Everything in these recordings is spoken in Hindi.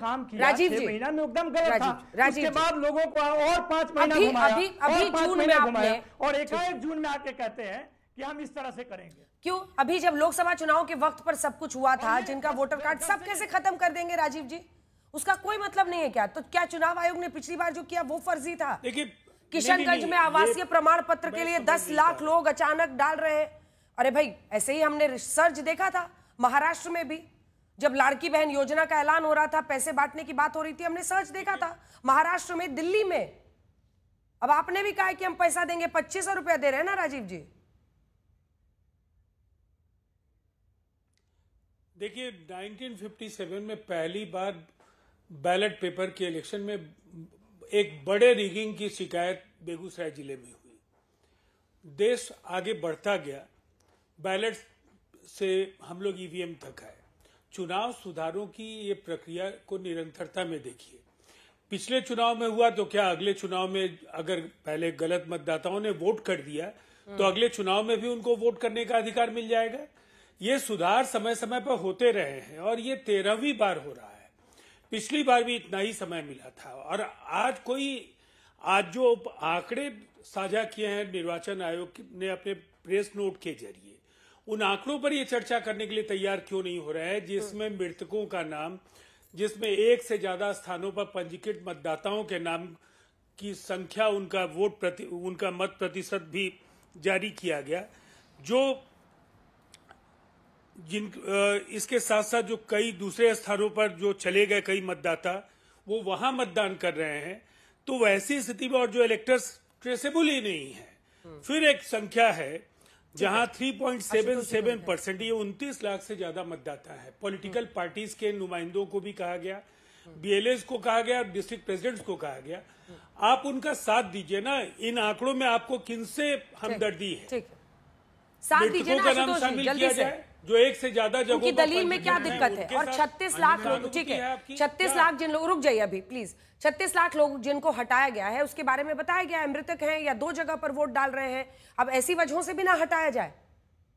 काम किया राजीव 6 जी, महीना में एकदम गलत था। राजीव उसके जी, बाद लोगों को और 5 महीना अभी घुमाया, अभी और अभी 5 जून में महीना आपने घुमाया, और एकाएक जून में आके कहते हैं कि हम इस तरह से करेंगे। क्यों? अभी जब लोकसभा चुनाव के वक्त पर सब कुछ हुआ था, जिनका वोटर कार्ड सब कैसे खत्म कर देंगे राजीव जी? उसका कोई मतलब नहीं है क्या? तो क्या चुनाव आयोग ने पिछली बार जो किया वो फर्जी था? देखिए, किशनगंज में आवासीय प्रमाण पत्र के लिए 10 लाख लोग अचानक डाल रहे हैं। अरे भाई, ऐसे ही हमने सर्च देखा था महाराष्ट्र में भी, जब लाड़की बहन योजना का ऐलान हो रहा था, पैसे बांटने की बात हो रही थी, हमने सर्च देखा था महाराष्ट्र में, दिल्ली में। अब आपने भी कहा कि हम पैसा देंगे, 2500 रुपया दे रहे हैं ना राजीव जी? देखिए, 1957 में पहली बार बैलेट पेपर के इलेक्शन में एक बड़े रिगिंग की शिकायत बेगूसराय जिले में हुई। देश आगे बढ़ता गया, बैलेट से हम लोग ईवीएम तक आए। चुनाव सुधारों की ये प्रक्रिया को निरंतरता में देखिए। पिछले चुनाव में हुआ तो क्या अगले चुनाव में अगर पहले गलत मतदाताओं ने वोट कर दिया तो अगले चुनाव में भी उनको वोट करने का अधिकार मिल जाएगा। ये सुधार समय समय पर होते रहे हैं और ये 13वीं बार हो रहा है। पिछली बार भी इतना ही समय मिला था। और आज जो आंकड़े साझा किए हैं निर्वाचन आयोग ने अपने प्रेस नोट के जरिए, उन आंकड़ों पर ये चर्चा करने के लिए तैयार क्यों नहीं हो रहा है जिसमें मृतकों का नाम, जिसमें एक से ज्यादा स्थानों पर पंजीकृत मतदाताओं के नाम की संख्या, उनका मत प्रतिशत भी जारी किया गया, जो इसके साथ साथ जो कई दूसरे स्थानों पर जो चले गए कई मतदाता वो वहां मतदान कर रहे हैं। तो वैसी स्थिति में और जो इलेक्टर्स ट्रेसेबल ही नहीं है। फिर एक संख्या है जहां 3.77%, ये 29 लाख से ज्यादा मतदाता है। पॉलिटिकल पार्टीज के नुमाइंदों को भी कहा गया, बीएलएस को कहा गया, डिस्ट्रिक्ट प्रेसिडेंट्स को कहा गया, आप उनका साथ दीजिए ना। इन आंकड़ों में आपको किनसे हमदर्दी है? साथ दीजिए ना का नाम आशुतोष जी, शामिल जल्दी किया से। जाए जो एक से ज्यादा जगहों उनकी पर दलील में क्या दिक्कत है? और 36 लाख लोग, ठीक है, 36 लाख जिन लोग, रुक जाइए अभी प्लीज, 36 लाख लोग जिनको हटाया गया है उसके बारे में बताया गया है, मृतक हैं या 2 जगह पर वोट डाल रहे हैं। अब ऐसी वजहों से भी ना हटाया जाए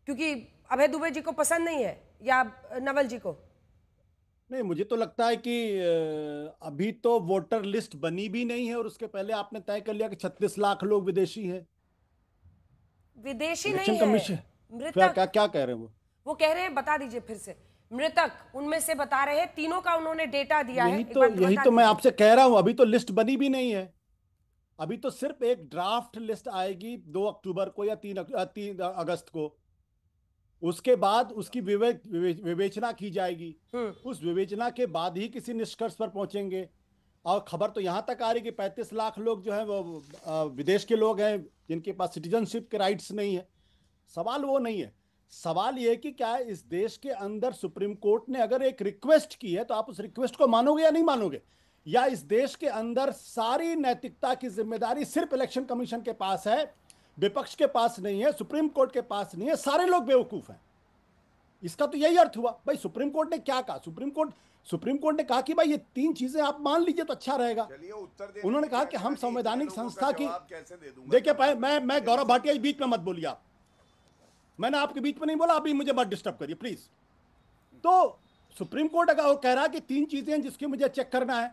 क्योंकि अभय दुबे जी को पसंद नहीं है या नवल जी को? नहीं, मुझे तो लगता है कि अभी तो वोटर लिस्ट बनी भी नहीं है और उसके पहले आपने तय कर लिया कि 36 लाख लोग विदेशी हैं। विदेशी नहीं है, मृतक। क्या कह रहे हैं वो कह रहे हैं, बता दीजिए फिर से, मृतक उनमें से बता रहे हैं, तीनों का उन्होंने डेटा दिया है। यही तो मैं आपसे कह रहा हूं, अभी तो लिस्ट बनी भी नहीं है। अभी तो सिर्फ एक ड्राफ्ट लिस्ट आएगी 2 अक्टूबर को या 3 अगस्त को। उसके बाद उसकी विवेचना की जाएगी। उस विवेचना के बाद ही किसी निष्कर्ष पर पहुंचेंगे। और खबर तो यहां तक आ रही कि 35 लाख लोग जो है वो विदेश के लोग हैं जिनके पास सिटीजनशिप के राइट्स नहीं है। सवाल वो नहीं है, सवाल ये है कि क्या इस देश के अंदर सुप्रीम कोर्ट ने अगर एक रिक्वेस्ट की है तो आप उस रिक्वेस्ट को मानोगे या नहीं मानोगे? या इस देश के अंदर सारी नैतिकता की जिम्मेदारी सिर्फ इलेक्शन कमीशन के पास है, विपक्ष के पास नहीं है, सुप्रीम कोर्ट के पास नहीं है, सारे लोग बेवकूफ हैं? इसका तो यही अर्थ हुआ। भाई सुप्रीम कोर्ट ने क्या कहा? सुप्रीम कोर्ट ने कहा कि भाई ये 3 चीजें आप मान लीजिए तो अच्छा रहेगा। उन्होंने कहा कि हम संवैधानिक संस्था की, देखिए मैं गौरव भाटिया बीच में मत बोलिए आप, मैंने आपके बीच में नहीं बोला, अभी मुझे मत डिस्टर्ब करिए प्लीज। तो सुप्रीम कोर्ट अगर वो कह रहा है कि 3 चीजें जिसकी मुझे चेक करना है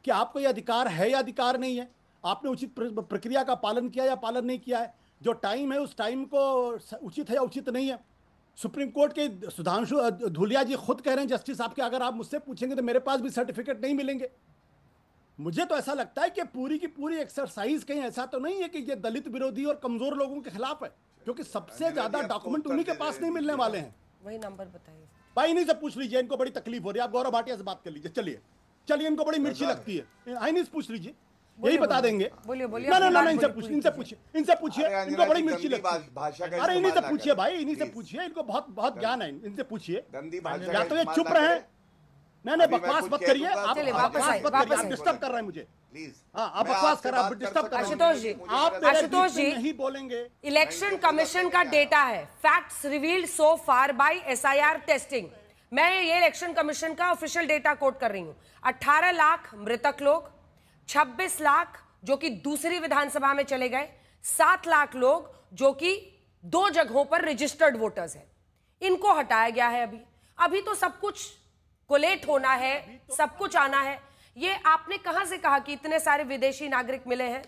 कि आपको ये अधिकार है या अधिकार नहीं है, आपने उचित प्रक्रिया का पालन किया या पालन नहीं किया है, जो टाइम है उस टाइम को उचित है या उचित नहीं है। सुप्रीम कोर्ट के सुधांशु धूलिया जी खुद कह रहे हैं जस्टिस साहब कि अगर आप मुझसे पूछेंगे तो मेरे पास भी सर्टिफिकेट नहीं मिलेंगे। मुझे तो ऐसा लगता है कि पूरी की पूरी एक्सरसाइज कहीं ऐसा तो नहीं है कि ये दलित विरोधी और कमजोर लोगों के खिलाफ है, क्योंकि सबसे ज्यादा डॉक्यूमेंट उन्हीं के पास नहीं मिलने वाले हैं। वही नंबर बताइए भाई, इन्हीं से पूछ लीजिए, इनको बड़ी तकलीफ हो रही है। आप गौरव भाटिया से बात कर लीजिए। चलिए इनको बड़ी मिर्ची लगती है, इन्हीं से पूछ लीजिए, यही बता देंगे। बोलिए ना इनसे पूछिए, इनको बड़ी मिर्ची लगती है। अरे इन्हीं से पूछिए भाई, इन्हीं से पूछिए, इनको बहुत ज्ञान है, इनसे पूछिए। या तो ये चुप रहे, नहीं बकवास मत करिए, आप डिस्टर्ब कर रहे हैं मुझे प्लीज। हाँ, आप बकवास कर रहे हैं, डिस्टर्ब कर रहे हैं। आशुतोष जी नहीं बोलेंगे। इलेक्शन कमीशन का डेटा है, फैक्ट्स रिवील्ड सो फार बाय एसआईआर टेस्टिंग। मैं ये इलेक्शन कमीशन का ऑफिशियल डेटा कोट कर रही हूं। 18 लाख मृतक लोग, 26 लाख जो कि दूसरी विधानसभा में चले गए, 7 लाख लोग जो कि 2 जगहों पर रजिस्टर्ड वोटर्स हैं, इनको हटाया गया है। अभी तो सब कुछ कोलेट होना है, सब कुछ आना है। ये आपने कहां से कहा कि इतने सारे विदेशी नागरिक मिले हैं?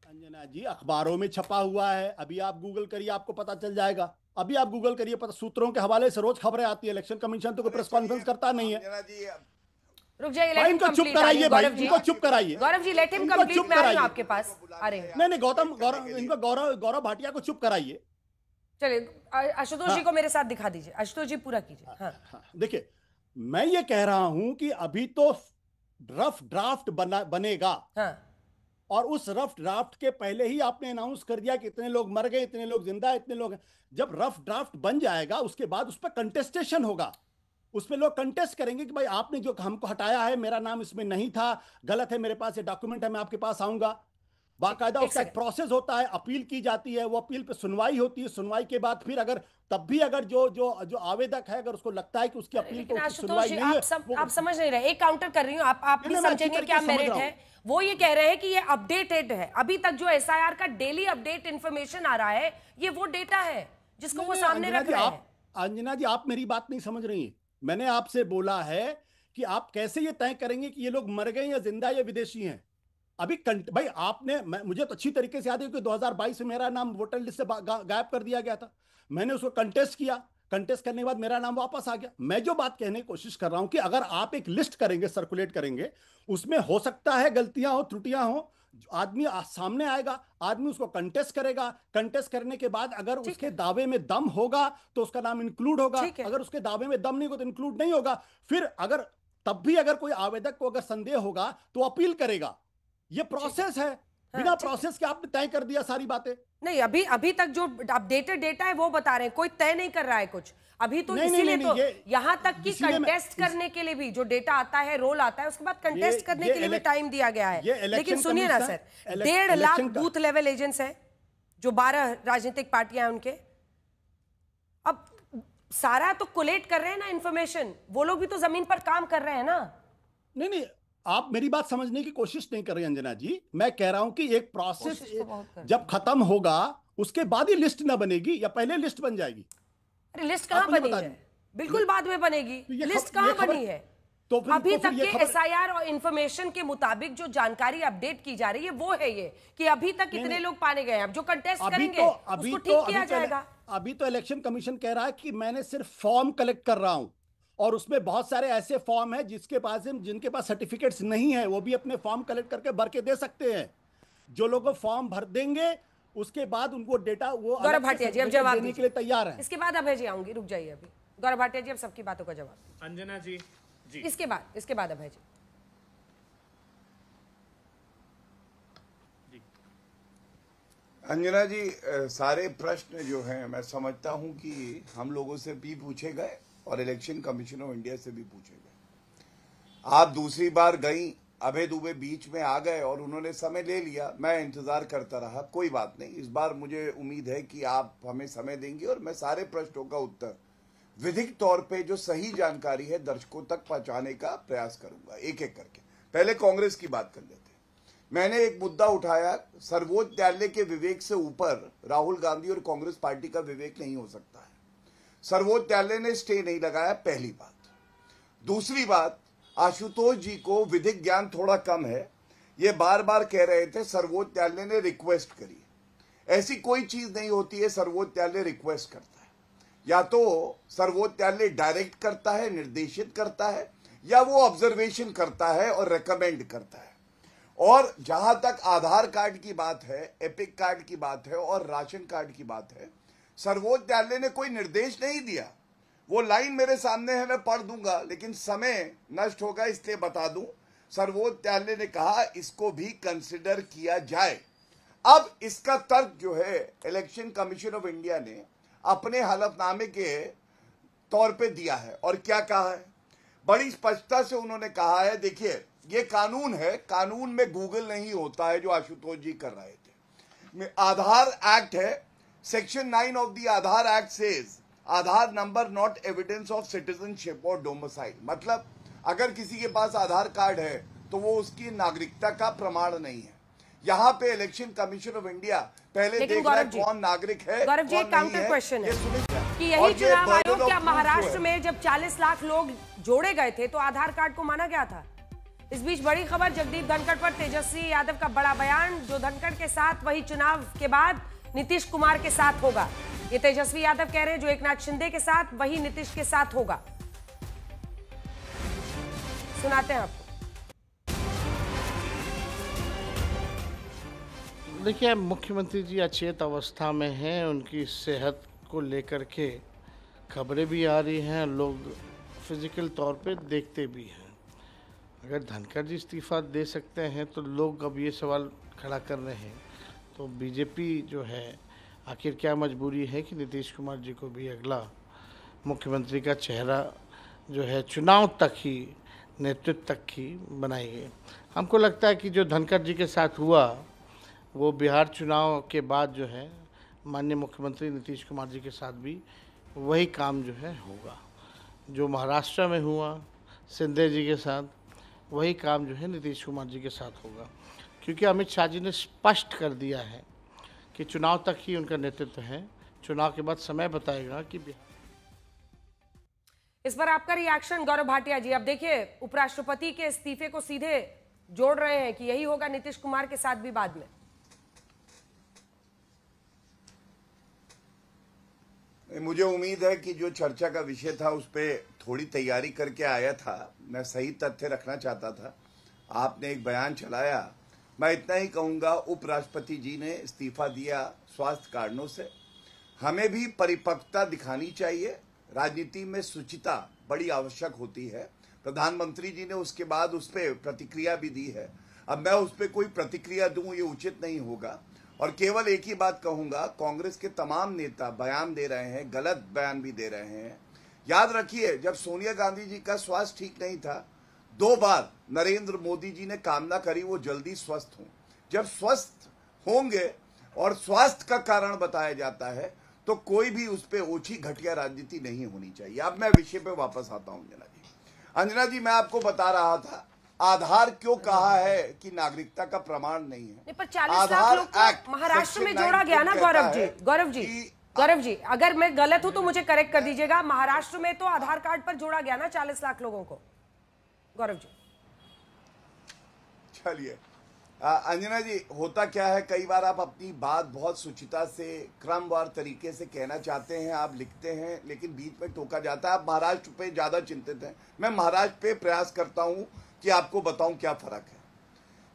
अंजना जी, अखबारों में छपा हुआ है। अभी आप गूगल करिए, आपको पता चल जाएगा। अभी आप गूगल करिए, पता, सूत्रों के हवाले से रोज खबरें आती है। इलेक्शन कमीशन तो कोई प्रेस कॉन्फ्रेंस करता नहीं है। रुक जाइए, भाई इनको चुप कराइए, भाई इनको चुप कराइए। Gaurav ji, let him complete. मैं आ रही हूं आपके पास, आ रही हूं। नहीं, इनको गौरव भाटिया को चुप कराइए। चलिए आशुतोष जी को मेरे साथ दिखा दीजिए। आशुतोष जी पूरा कीजिए। हाँ। देखिए, मैं ये कह रहा हूं कि अभी तो रफ ड्राफ्ट बनेगा। हाँ। और उस रफ ड्राफ्ट के पहले ही आपने अनाउंस कर दिया कि इतने लोग मर गए, इतने लोग जिंदा, इतने लोग। जब रफ ड्राफ्ट बन जाएगा उसके बाद उस पर कंटेस्टेशन होगा। उस पे लोग कंटेस्ट करेंगे कि भाई आपने जो हमको हटाया है, मेरा नाम इसमें नहीं था, गलत है, मेरे पास ये डॉक्यूमेंट है, मैं आपके पास आऊंगा। बाकायदा उसका एक प्रोसेस होता है, अपील की जाती है, वो अपील पे सुनवाई होती है। सुनवाई के बाद फिर अगर तब भी अगर जो आवेदक है, अगर उसको लगता है कि उसकी अपील को सुनवाई नहीं है, आप समझ नहीं रहे। एक काउंटर कर रही हूँ, आप भी समझेंगे क्या मेरिट है। वो ये कह रहे हैं कि ये अपडेटेड है। अभी तक जो एसआईआर का डेली अपडेट इंफॉर्मेशन आ रहा है, ये वो डेटा है जिसको वो सामने रख रहे हैं। अंजना जी, आप मेरी बात नहीं समझ रही हैं। मैंने आपसे बोला है कि आप कैसे ये तय करेंगे कि ये लोग मर गए या जिंदा या विदेशी हैं। अभी भाई आपने, मुझे तो अच्छी तरीके से याद है कि 2022 में मेरा नाम वोटर लिस्ट से गायब कर दिया गया था। मैंने उसको कंटेस्ट किया, कंटेस्ट करने के बाद मेरा नाम वापस आ गया। मैं जो बात कहने की कोशिश कर रहा हूं कि अगर आप एक लिस्ट करेंगे, सर्कुलेट करेंगे, उसमें हो सकता है गलतियां हो, त्रुटियां हो, आदमी सामने आएगा, आदमी उसको कंटेस्ट करेगा। कंटेस्ट करने के बाद अगर उसके दावे में दम होगा तो उसका नाम इंक्लूड होगा, अगर उसके दावे में दम नहीं होगा तो इंक्लूड नहीं होगा। फिर अगर तब भी अगर कोई आवेदक को अगर संदेह होगा तो अपील करेगा। ये प्रोसेस है। बिना प्रोसेस के आपने तय कर दिया सारी बातें। नहीं, अभी तक जो अपडेटेड डेटा है वो बता रहे हैं, कोई तय नहीं कर रहा है कुछ अभी तो। इसीलिए तो यहां तक कि कंटेस्ट करने के लिए भी जो डेटा आता है, रोल आता है, उसके बाद कंटेस्ट करने के लिए भी टाइम दिया गया है। लेकिन सुनिए ना sir, 1.5 lakh booth level agents हैं, जो 12 राजनीतिक पार्टियां हैं उनके। अब सारा तो कोलेट कर रहे हैं ना इन्फॉर्मेशन, वो लोग भी तो जमीन पर काम कर रहे हैं ना। नहीं, आप मेरी बात समझने की कोशिश नहीं कर रही अंजना जी। मैं कह रहा हूं कि एक प्रोसेस जब खत्म होगा उसके बाद ही लिस्ट ना बनेगी, या पहले लिस्ट बन जाएगी? अरे लिस्ट कहां बनी है? बिल्कुल बाद में बनेगी। लिस्ट कहां बनी है? तो अभी तक के एसआईआर और इंफॉर्मेशन के मुताबिक जो जानकारी अपडेट की जा रही है वो है ये कि अभी तक कितने लोग पाने गए हैं। अब जो कंटेस्ट करेंगे उसको ठीक किया जाएगा। अभी तो इलेक्शन कमीशन कह रहा है कि मैंने सिर्फ फॉर्म कलेक्ट कर रहा हूं, और उसमें बहुत सारे ऐसे फॉर्म हैं जिनके पास सर्टिफिकेट्स नहीं है, वो भी अपने फॉर्म कलेक्ट करके भर के दे सकते हैं। जो लोग फॉर्म भर देंगे उसके बाद उनको डेटा वो गौरव भाटिया जी अब जवाब देने के लिए तैयार है। इसके बाद अभय जी आऊंगी, रुक जाइए अभी। गौरव भाटिया जी अब सबकी बातों का जवाब। अंजना जी जी इसके बाद अभय जी। अंजना जी, सारे प्रश्न जो हैं मैं समझता हूं कि हम लोगों से भी पूछे गए और इलेक्शन कमीशन ऑफ इंडिया से भी पूछे गए। आप दूसरी बार गई, अभय दुबे बीच में आ गए और उन्होंने समय ले लिया, मैं इंतजार करता रहा। कोई बात नहीं, इस बार मुझे उम्मीद है कि आप हमें समय देंगे और मैं सारे प्रश्नों का उत्तर विधिक तौर पे जो सही जानकारी है दर्शकों तक पहुंचाने का प्रयास करूंगा, एक एक करके। पहले कांग्रेस की बात कर लेते हैं। मैंने एक मुद्दा उठाया, सर्वोच्च न्यायालय के विवेक से ऊपर राहुल गांधी और कांग्रेस पार्टी का विवेक नहीं हो सकता है। सर्वोच्च न्यायालय ने स्टे नहीं लगाया, पहली बात। दूसरी बात, आशुतोष जी को विधिक ज्ञान थोड़ा कम है, ये बार बार कह रहे थे सर्वोच्च न्यायालय ने रिक्वेस्ट करी। ऐसी कोई चीज नहीं होती है सर्वोच्च न्यायालय रिक्वेस्ट करता है। या तो सर्वोच्च न्यायालय डायरेक्ट करता है, निर्देशित करता है, या वो ऑब्जर्वेशन करता है और रेकमेंड करता है। और जहां तक आधार कार्ड की बात है, एपिक कार्ड की बात है और राशन कार्ड की बात है, सर्वोच्च न्यायालय ने कोई निर्देश नहीं दिया। वो लाइन मेरे सामने है, मैं पढ़ दूंगा, लेकिन समय नष्ट होगा इसलिए बता दूं। सर्वोच्च न्यायालय ने कहा इसको भी कंसिडर किया जाए। अब इसका तर्क जो है इलेक्शन कमीशन ऑफ इंडिया ने अपने हलफनामे के तौर पे दिया है। और क्या कहा है? बड़ी स्पष्टता से उन्होंने कहा है, देखिए ये कानून है, कानून में गूगल नहीं होता है जो आशुतोष जी कर रहे थे। आधार एक्ट है, section 9 of the Aadhaar act says Aadhaar number not evidence of citizenship और डोमिसाइल। मतलब अगर किसी के पास आधार कार्ड है तो वो उसकी नागरिकता का प्रमाण नहीं है। यहाँ पे इलेक्शन कमीशन ऑफ इंडिया पहले देख रहा है कौन नागरिक है, गौरव जी, कौन काउंटर नहीं क्वेश्चन है। ये सुनिए कि और यही ये चुनाव burden आयोग of क्या proof महाराष्ट्र जो है। में जब 40 लाख लोग जोड़े गए थे तो आधार कार्ड को माना गया था। इस बीच बड़ी खबर, जगदीप धनखड़ पर तेजस्वी यादव का बड़ा बयान, जो धनखड़ के साथ वही चुनाव के बाद नीतीश कुमार के साथ होगा। ये तेजस्वी यादव कह रहे हैं जो एकनाथ शिंदे के साथ वही नीतीश के साथ होगा। सुनाते हैं आपको। देखिए, मुख्यमंत्री जी अचेत अवस्था में हैं, उनकी सेहत को लेकर के खबरें भी आ रही हैं, लोग फिजिकल तौर पे देखते भी हैं। अगर धनखड़ जी इस्तीफा दे सकते हैं तो लोग अब ये सवाल खड़ा कर रहे हैं, तो बीजेपी जो है आखिर क्या मजबूरी है कि नीतीश कुमार जी को भी अगला मुख्यमंत्री का चेहरा जो है चुनाव तक ही, नेतृत्व तक ही बनाएंगे। हमको लगता है कि जो धनखड़ जी के साथ हुआ वो बिहार चुनाव के बाद जो है माननीय मुख्यमंत्री नीतीश कुमार जी के साथ भी वही काम जो है होगा। जो महाराष्ट्र में हुआ शिंदे जी के साथ, वही काम जो है नीतीश कुमार जी के साथ होगा, क्योंकि अमित शाह जी ने स्पष्ट कर दिया है कि चुनाव तक ही उनका नेतृत्व है। चुनाव के बाद समय बताएगा कि बिहार। इस पर आपका रिएक्शन गौरव भाटिया जी। अब देखिए, उपराष्ट्रपति के इस्तीफे को सीधे जोड़ रहे हैं कि यही होगा नीतीश कुमार के साथ भी बाद में। मुझे उम्मीद है कि जो चर्चा का विषय था उस पर थोड़ी तैयारी करके आया था। मैं सही तथ्य रखना चाहता था, आपने एक बयान चलाया। मैं इतना ही कहूंगा, उपराष्ट्रपति जी ने इस्तीफा दिया स्वास्थ्य कारणों से। हमें भी परिपक्वता दिखानी चाहिए, राजनीति में शुचिता बड़ी आवश्यक होती है। प्रधानमंत्री जी ने उसके बाद उस पर प्रतिक्रिया भी दी है। अब मैं उस पर कोई प्रतिक्रिया दूं ये उचित नहीं होगा, और केवल एक ही बात कहूंगा, कांग्रेस के तमाम नेता बयान दे रहे हैं, गलत बयान भी दे रहे हैं। याद रखिए, जब सोनिया गांधी जी का स्वास्थ्य ठीक नहीं था, 2 बार नरेंद्र मोदी जी ने कामना करी वो जल्दी स्वस्थ हों। जब स्वस्थ होंगे और स्वास्थ्य का कारण बताया जाता है तो कोई भी उस पर ओछी घटिया राजनीति नहीं होनी चाहिए। अब मैं विषय पे वापस आता हूं। अंजना जी, मैं आपको बता रहा था आधार क्यों कहा है कि नागरिकता का प्रमाण नहीं है। नहीं, पर 40 लाख लोग को महाराष्ट्र में जोड़ा गया ना गौरव जी। अगर मैं गलत हूं तो मुझे करेक्ट कर दीजिएगा। महाराष्ट्र में तो आधार कार्ड पर जोड़ा गया ना 40 लाख लोगों को। गौरव जी चलिए, अंजना जी, होता क्या है, कई बार आप अपनी बात बहुत सुचिता से क्रमवार तरीके से कहना चाहते हैं, आप लिखते हैं, लेकिन बीच में टोका जाता है। आप महाराष्ट्र पे ज्यादा चिंतित हैं, मैं महाराष्ट्र पे प्रयास करता हूं कि आपको बताऊं क्या फर्क है।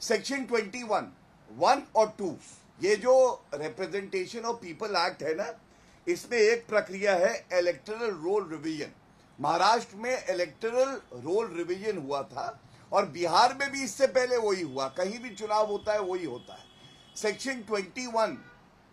सेक्शन 21, 1 और 2, ये जो रिप्रेजेंटेशन ऑफ पीपल एक्ट है ना, इसमें एक प्रक्रिया है इलेक्टोरल रोल रिवीजन। महाराष्ट्र में इलेक्टोरल रोल रिवीजन हुआ था और बिहार में भी इससे पहले वही हुआ। कहीं भी चुनाव होता है वही होता है। सेक्शन 21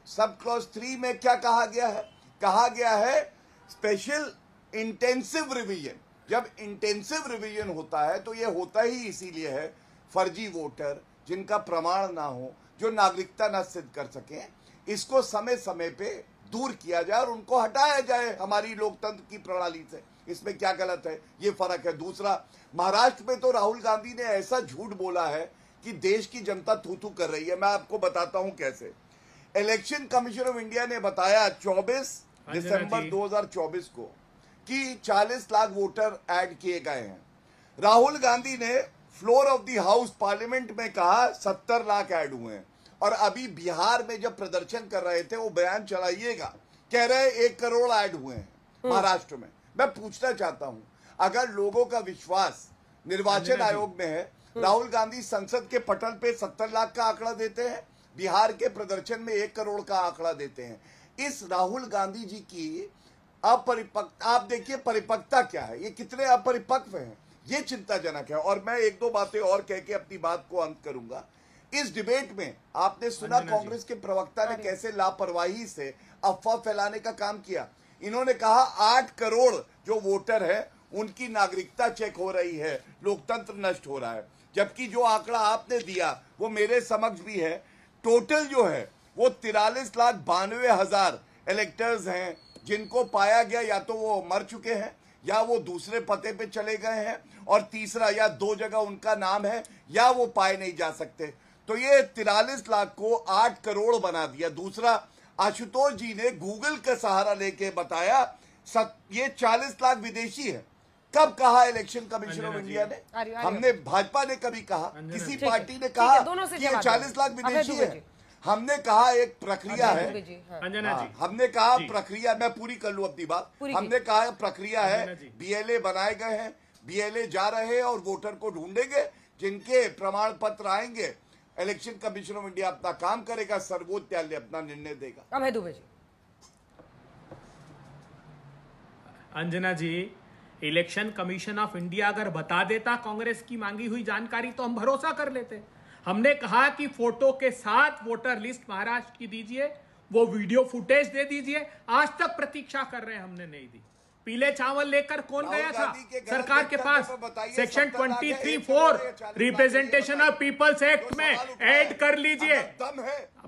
सब क्लॉज 3 में क्या कहा गया है? कहा गया है स्पेशल इंटेंसिव रिवीजन। जब इंटेंसिव रिवीजन होता है तो यह होता ही इसीलिए है, फर्जी वोटर जिनका प्रमाण ना हो, जो नागरिकता ना सिद्ध कर सकें, इसको समय समय पे दूर किया जाए और उनको हटाया जाए हमारी लोकतंत्र की प्रणाली से। इसमें क्या गलत है? ये फर्क है। दूसरा, महाराष्ट्र में तो राहुल गांधी ने ऐसा झूठ बोला है कि देश की जनता थू थू कर रही है। मैं आपको बताता हूं कैसे। इलेक्शन कमीशन ऑफ इंडिया ने बताया 24 दिसंबर 2024 को कि 40 लाख वोटर ऐड किए गए हैं। राहुल गांधी ने floor of the house parliament में कहा 70 लाख ऐड हुए हैं। और अभी बिहार में जब प्रदर्शन कर रहे थे, वो बयान चलाइएगा, कह रहे 1 करोड़ ऐड हुए हैं महाराष्ट्र में। मैं पूछना चाहता हूं, अगर लोगों का विश्वास निर्वाचन आयोग में है, राहुल गांधी संसद के पटल पे 70 लाख का आंकड़ा देते हैं, बिहार के प्रदर्शन में 1 करोड़ का आंकड़ा देते हैं। इस राहुल गांधी जी की अपरिपक्व, आप देखिए परिपक्वता क्या है, ये कितने अपरिपक्व हैं, ये चिंताजनक है। और मैं 1-2 बातें और कह के अपनी बात को अंत करूंगा। इस डिबेट में आपने सुना कांग्रेस के प्रवक्ता ने कैसे लापरवाही से अफवाह फैलाने का काम किया। इन्होंने कहा 8 करोड़ जो वोटर है उनकी नागरिकता चेक हो रही है, लोकतंत्र नष्ट हो रहा है। जबकि जो आंकड़ा आपने दिया वो मेरे समक्ष भी है। टोटल जो है वो 43,92,000 इलेक्टर्स हैं, जिनको पाया गया या तो वो मर चुके हैं या वो दूसरे पते पे चले गए हैं, और तीसरा या 2 जगह उनका नाम है या वो पाए नहीं जा सकते। तो ये 43 लाख को 8 करोड़ बना दिया। दूसरा, आशुतोष जी ने गूगल का सहारा लेके बताया ये 40 लाख विदेशी है। कब कहा इलेक्शन कमीशन ऑफ इंडिया ने? हमने, भाजपा ने कभी कहा, किसी पार्टी ने कहा कि ये 40 लाख विदेशी है? हमने कहा एक प्रक्रिया है, हमने कहा प्रक्रिया, मैं पूरी कर लूं अपनी बात। हमने कहा प्रक्रिया है, बीएलए बनाए गए हैं, बीएलए जा रहे हैं और वोटर को ढूंढेंगे, जिनके प्रमाण पत्र आएंगे इलेक्शन कमीशन ऑफ इंडिया अपना काम करेगा, सर्वोच्च न्यायालय अपना निर्णय देगा। अभय दुबे जी। अंजना जी, इलेक्शन कमीशन ऑफ इंडिया अगर बता देता कांग्रेस की मांगी हुई जानकारी तो हम भरोसा कर लेते। हमने कहा कि फोटो के साथ वोटर लिस्ट महाराष्ट्र की दीजिए, वो वीडियो फुटेज दे दीजिए। आज तक प्रतीक्षा कर रहे हैं, हमने नहीं दी। पीले चावल लेकर कौन गया था सरकार के पास? Section 23(4) representation of people's act में ऐड कर लीजिए।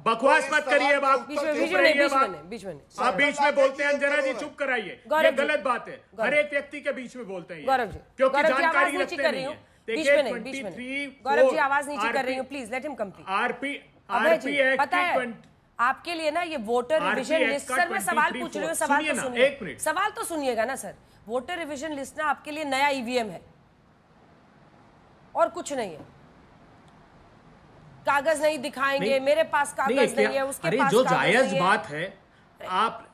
बकवास मत करिए बाप, आप बीच में बोलते हैं। अंजना जी चुप कराइए, ये गलत बात है। हर एक व्यक्ति के बीच में बोलते हैं क्योंकि जानकारी रखते नहीं है। देखिए 23(4) गौरव जी आवाज नीचे कर रही हूँ, please let him complete. RP act आपके लिए ना ये वोटर रिविजन लिस्ट, सर मैं सवाल पूछ रही हूँ, सवाल तो सुनिए, एक मिनट, सवाल तो सुनिएगा ना सर। वोटर रिविजन लिस्ट ना आपके लिए नया ईवीएम है और कुछ नहीं है। कागज नहीं दिखाएंगे, मेरे पास कागज नहीं है, उसके पास जो जायज बात है आप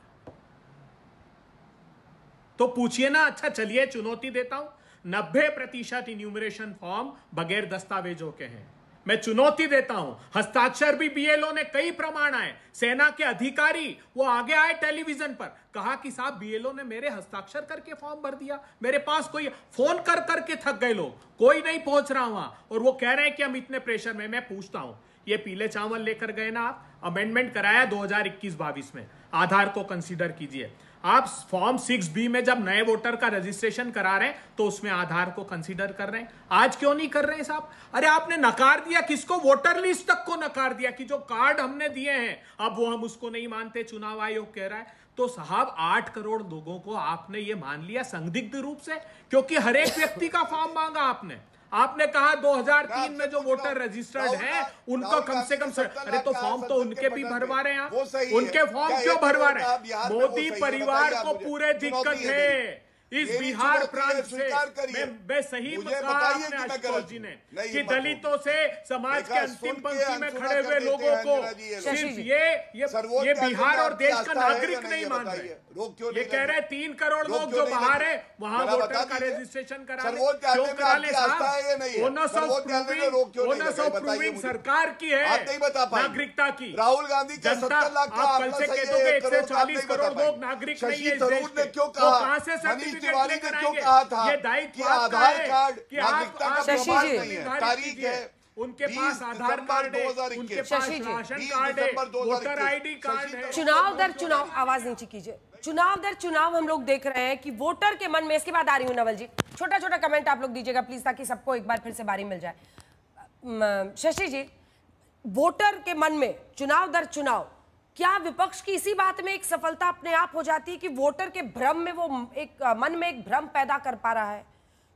तो पूछिए ना। अच्छा चलिए चुनौती देता हूं, 90% इन्यूमरेशन फॉर्म बगैर दस्तावेजों के हैं। मैं चुनौती देता हूं, हस्ताक्षर भी बीएलओ ने, कई प्रमाण आए, सेना के अधिकारी वो आगे आए टेलीविजन पर, कहा कि साहब बीएलओ ने मेरे हस्ताक्षर करके फॉर्म भर दिया, मेरे पास कोई फोन कर करके थक गए लोग, कोई नहीं पहुंच रहा वहां, और वो कह रहे हैं कि हम इतने प्रेशर में। मैं पूछता हूं, ये पीले चावल लेकर गए ना आप, अमेंडमेंट कराया 2021-22 में, आधार को कंसीडर कीजिए आप। फॉर्म 6B में जब नए वोटर का रजिस्ट्रेशन करा रहे हैं तो उसमें आधार को कंसीडर कर रहे हैं, आज क्यों नहीं कर रहे हैं साहब? अरे आपने नकार दिया किसको? वोटर लिस्ट तक को नकार दिया कि जो कार्ड हमने दिए हैं अब वो हम उसको नहीं मानते, चुनाव आयोग कह रहा है। तो साहब 8 करोड़ लोगों को आपने ये मान लिया संदिग्ध रूप से, क्योंकि हर एक व्यक्ति का फॉर्म मांगा आपने। आपने कहा 2003 में जो वोटर रजिस्टर्ड हैं उनको कम से कम, अरे तो फॉर्म तो उनके भी भरवा रहे हैं आप, उनके फॉर्म क्यों भरवा रहे हैं? मोदी परिवार को पूरे दिक्कत है इस बिहार प्रांत से। मैं सही कहा आपने आशुतोष जी ने कि दलितों से समाज के अंतिम पंक्ति में खड़े हुए लोगों को सिर्फ ये बिहार और देश का नागरिक नहीं मान रहे। ये कह रहे 3 करोड़ लोग जो बाहर है वहां वोटर का रजिस्ट्रेशन करा ले, क्यों करा ले साहब? ओनस ऑफ प्रूविंग सरकार की है, नागरिकता की। राहुल गांधी का 70 लाख का आप कल से कह दोगे 140 करोड़ लोग नागरिक नहीं है इस देश के, क्यों कहा से सर्टिफिकेट लेकर आएंगे? ये दायित्व आधार कार्ड कि आप तारीख है, उनके पास आधार कार्ड है, उनके पास राशन कार्ड है, वोटर आईडी कार्ड है। चुनाव दर चुनाव, आवाज नीचे कीजिए, चुनाव दर चुनाव हम लोग देख रहे हैं कि वोटर के मन में, इसके बाद आ रही हूं नवल जी, छोटा छोटा कमेंट आप लोग दीजिएगा प्लीज, ताकि सबको एक बार फिर से बारी मिल जाए। शशि जी, वोटर के मन में चुनाव दर चुनाव, क्या विपक्ष की इसी बात में एक सफलता अपने आप हो जाती है कि वोटर के भ्रम में वो एक मन में एक भ्रम पैदा कर पा रहा है?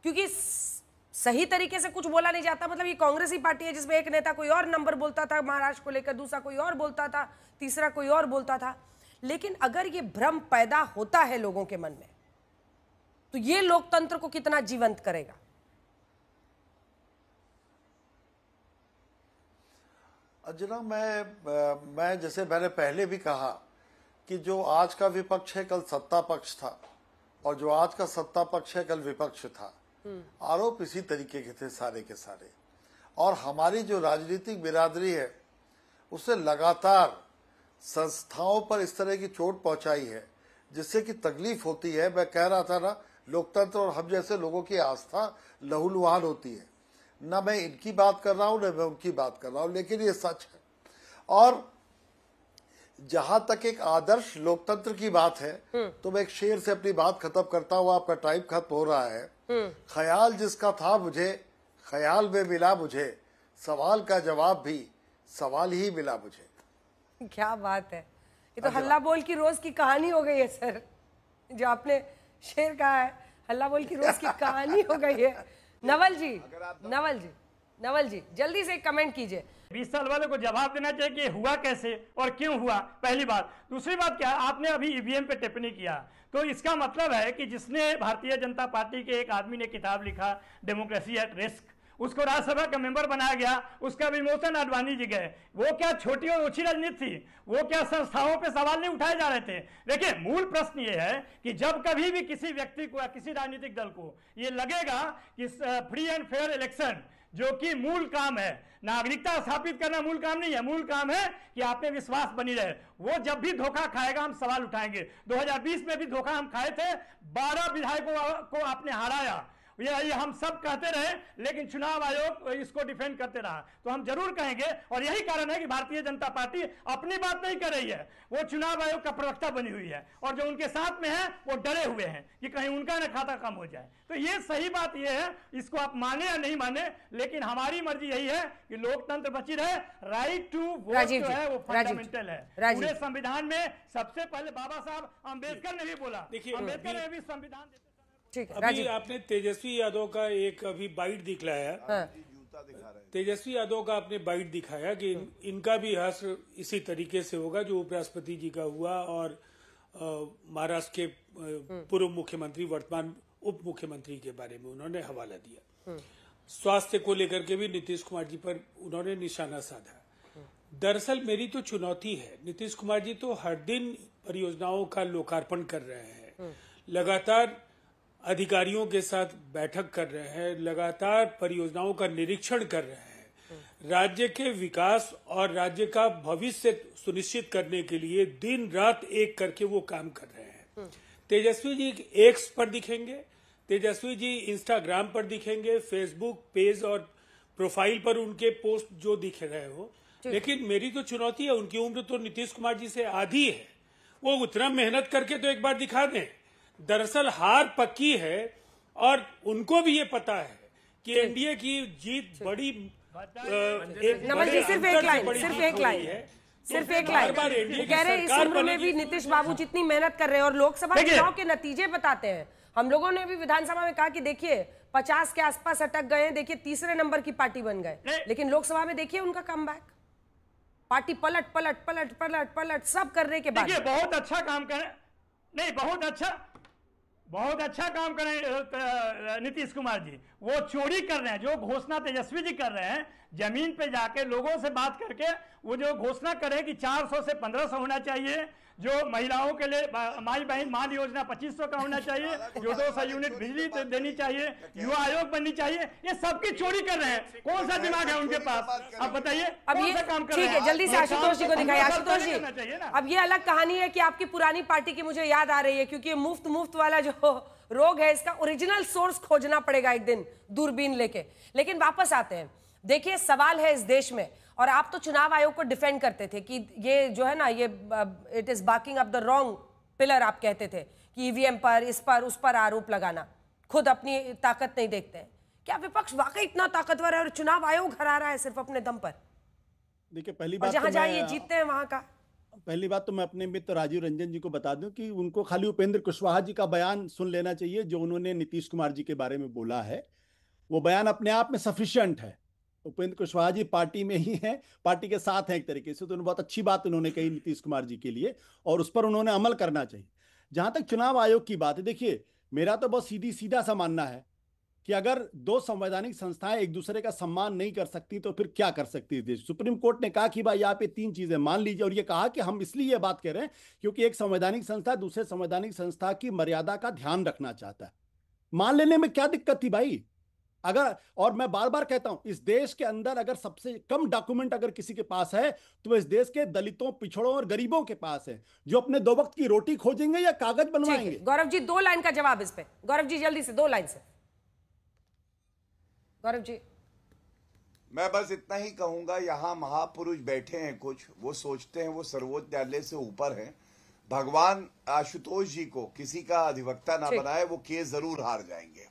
क्योंकि सही तरीके से कुछ बोला नहीं जाता। मतलब ये कांग्रेस ही पार्टी है जिसमें एक नेता कोई और नंबर बोलता था महाराष्ट्र को लेकर, दूसरा कोई और बोलता था, तीसरा कोई और बोलता था। लेकिन अगर ये भ्रम पैदा होता है लोगों के मन में, तो ये लोकतंत्र को कितना जीवंत करेगा? अंजना, मैं जैसे मैंने पहले भी कहा कि जो आज का विपक्ष है कल सत्ता पक्ष था, और जो आज का सत्ता पक्ष है कल विपक्ष था। आरोप इसी तरीके के थे सारे के सारे। और हमारी जो राजनीतिक बिरादरी है उससे लगातार संस्थाओं पर इस तरह की चोट पहुंचाई है जिससे कि तकलीफ होती है। मैं कह रहा था ना, लोकतंत्र और हम जैसे लोगों की आस्था लहूलुहान होती है। ना मैं इनकी बात कर रहा हूं ना मैं उनकी बात कर रहा हूं, लेकिन ये सच है। और जहां तक एक आदर्श लोकतंत्र की बात है तो मैं एक शेर से अपनी बात खत्म करता हूं, आपका टाइम खत्म हो रहा है। ख्याल जिसका था मुझे ख्याल में मिला मुझे, सवाल का जवाब भी सवाल ही मिला मुझे। क्या बात है, ये तो हल्ला बोल की रोज की कहानी हो गई है सर। जो आपने शेर कहा है, हल्ला बोल की रोज की कहानी हो गई है। नवल जी, नवल जी, नवल जी जल्दी से एक कमेंट कीजिए। 20 साल वाले को जवाब देना चाहिए कि हुआ कैसे और क्यों हुआ, पहली बात। दूसरी बात क्या, आपने अभी ईवीएम पे टिप्पणी किया, तो इसका मतलब है कि जिसने भारतीय जनता पार्टी के एक आदमी ने किताब लिखा डेमोक्रेसी एट रिस्क, उसको राज्यसभा का मेंबर बनाया गया, उसका विमोचन आडवाणी जी गए। वो क्या छोटी और ऊंची राजनीति थी? वो क्या संस्थाओं पे सवाल नहीं उठाए जा रहे थे? देखिए, मूल प्रश्न ये है कि जब कभी भी किसी व्यक्ति को या किसी राजनीतिक दल को ये लगेगा कि फ्री एंड फेयर इलेक्शन, जो कि मूल काम है, नागरिकता स्थापित करना मूल काम नहीं है, मूल काम है कि आप में विश्वास बनी रहे, वो जब भी धोखा खाएगा हम सवाल उठाएंगे। 2020 में भी धोखा हम खाए थे, 12 विधायकों को आपने हराया, ये हम सब कहते रहे, लेकिन चुनाव आयोग इसको डिफेंड करते रहा। तो हम जरूर कहेंगे, और यही कारण है कि भारतीय जनता पार्टी अपनी बात नहीं कर रही है, वो चुनाव आयोग का प्रवक्ता बनी हुई है, और जो उनके साथ में है वो डरे हुए हैं कि कहीं उनका न खाता कम हो जाए। तो ये सही बात ये है, इसको आप माने या नहीं माने, लेकिन हमारी मर्जी यही है कि लोकतंत्र बची रहे। राइट टू वोट जो है वो फंडामेंटल है पूरे संविधान में। सबसे पहले बाबा साहब अम्बेडकर ने भी बोला, देखिए अम्बेडकर ने भी संविधान, अभी आपने तेजस्वी यादव का एक अभी बाइट दिखलाया, तेजस्वी यादव का आपने बाइट दिखाया कि इनका भी हश्र इसी तरीके से होगा जो उपराष्ट्रपति जी का हुआ और महाराष्ट्र के पूर्व मुख्यमंत्री वर्तमान उप मुख्यमंत्री के बारे में उन्होंने हवाला दिया। स्वास्थ्य को लेकर के भी नीतीश कुमार जी पर उन्होंने निशाना साधा। दरअसल मेरी तो चुनौती है, नीतीश कुमार जी तो हर दिन परियोजनाओं का लोकार्पण कर रहे हैं, लगातार अधिकारियों के साथ बैठक कर रहे हैं, लगातार परियोजनाओं का निरीक्षण कर रहे हैं, राज्य के विकास और राज्य का भविष्य सुनिश्चित करने के लिए दिन रात एक करके वो काम कर रहे हैं। तेजस्वी जी एक्स पर दिखेंगे, तेजस्वी जी इंस्टाग्राम पर दिखेंगे, फेसबुक पेज और प्रोफाइल पर उनके पोस्ट जो दिख रहे हो, लेकिन मेरी तो चुनौती है, उनकी उम्र तो नीतीश कुमार जी से आधी है, वो उतना मेहनत करके तो एक बार दिखा दें। दरअसल हार पक्की है और उनको भी ये पता है कि एनडीए की जीत बड़ी नमल जी सिर्फ एक लाइन कह रहे इस उम्र में भी नीतीश बाबू जितनी मेहनत कर रहे हैं और लोकसभा चुनाव के नतीजे बताते हैं। हम लोगों ने भी विधानसभा में कहा कि देखिए 50 के आसपास अटक गए, देखिए तीसरे नंबर की पार्टी बन गए, लेकिन लोकसभा में देखिए उनका कमबैक, पार्टी पलट पलट पलट पलट पलट सब करने के बाद बहुत अच्छा काम करें, नहीं बहुत अच्छा काम करें नीतीश कुमार जी। वो चोरी कर रहे हैं, जो घोषणा तेजस्वी जी कर रहे हैं, जमीन पे जाके लोगों से बात करके वो जो घोषणा करें कि 400 से 1500 होना चाहिए, जो महिलाओं के लिए माई बहन मान योजना 2500 का होना चाहिए, जो 200 यूनिट बिजली देनी चाहिए, युवा आयोग बननी चाहिए, ये सबकी चोरी कर रहे हैं। कौन सा दिमाग है उनके पास, आप बताइए। अब ये ठीक है, जल्दी से आशुतोष जी को दिखाइए। आशुतोष जी, अब ये अलग कहानी है कि आपकी पुरानी पार्टी की मुझे याद आ रही है, क्योंकि मुफ्त वाला जो रोग है इसका ओरिजिनल सोर्स खोजना पड़ेगा एक दिन दूरबीन लेके। लेकिन वापस आते हैं, देखिए सवाल है इस देश में, और आप तो चुनाव आयोग को डिफेंड करते थे कि ये जो है ना, ये it is barking up the wrong pillar, आप कहते थे कि ईवीएम पर इस पर उस पर आरोप लगाना, खुद अपनी ताकत नहीं देखते हैं। क्या विपक्ष वाकई इतना ताकतवर है और चुनाव आयोग हरा रहा है सिर्फ अपने दम पर? देखिए पहली बात, जहां जहां ये जीतते हैं वहां का, पहली बात तो मैं अपने मित्र राजीव रंजन जी को बता दूं कि उनको खाली उपेंद्र कुशवाहा जी का बयान सुन लेना चाहिए जो उन्होंने नीतीश कुमार जी के बारे में बोला है। वो बयान अपने आप में सफिशिएंट है। उपेंद्र कुशवाहा जी पार्टी में ही हैं, पार्टी के साथ हैं एक तरीके से, तो उन्होंने बहुत अच्छी बात उन्होंने कही नीतीश कुमार जी के लिए, और उस पर उन्होंने अमल करना चाहिए। जहां तक चुनाव आयोग की बात है, देखिए मेरा तो बहुत सीधा सा मानना है कि अगर दो संवैधानिक संस्थाएं एक दूसरे का सम्मान नहीं कर सकती तो फिर क्या कर सकती है देश। सुप्रीम कोर्ट ने कहा कि भाई यहाँ पे 3 चीजें मान लीजिए, और ये कहा कि हम इसलिए ये बात कह रहे हैं क्योंकि एक संवैधानिक संस्था दूसरे संवैधानिक संस्था की मर्यादा का ध्यान रखना चाहता है। मान लेने में क्या दिक्कत थी भाई? अगर, और मैं बार बार कहता हूं, इस देश के अंदर अगर सबसे कम डॉक्यूमेंट अगर किसी के पास है तो इस देश के दलितों, पिछड़ों और गरीबों के पास है, जो अपने 2 वक्त की रोटी खोजेंगे या कागज बनवाएंगे। गौरव जी 2 लाइन का जवाब इस पे, गौरव जी जल्दी से 2 लाइन से। गौरव जी, मैं बस इतना ही कहूंगा, यहाँ महापुरुष बैठे हैं कुछ, वो सोचते हैं वो सर्वोच्च न्यायालय से ऊपर है। भगवान आशुतोष जी को किसी का अधिवक्ता ना बनाए, वो केस जरूर हार जाएंगे।